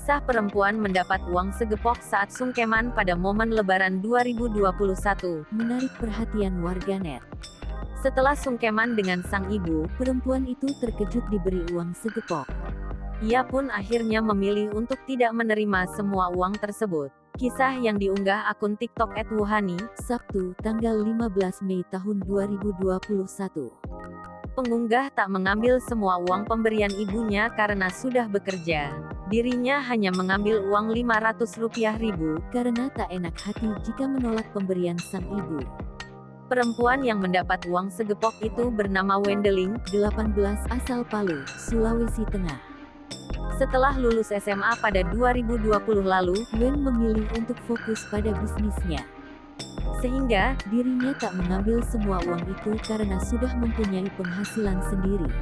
Kisah perempuan mendapat uang segepok saat sungkeman pada momen Lebaran 2021 menarik perhatian warganet. Setelah sungkeman dengan sang ibu, Perempuan itu terkejut diberi uang segepok. ia pun akhirnya memilih untuk tidak menerima semua uang tersebut. Kisah yang diunggah akun TikTok @wuhani, Sabtu, tanggal 15 Mei tahun 2021. Pengunggah tak mengambil semua uang pemberian ibunya karena sudah bekerja. Dirinya hanya mengambil uang Rp500.000 karena tak enak hati jika menolak pemberian sang ibu. Perempuan yang mendapat uang segepok itu bernama Wendeling, 18, asal Palu, Sulawesi Tengah. Setelah lulus SMA pada 2020 lalu, Wen memilih untuk fokus pada bisnisnya. Sehingga, dirinya tak mengambil semua uang itu karena sudah mempunyai penghasilan sendiri.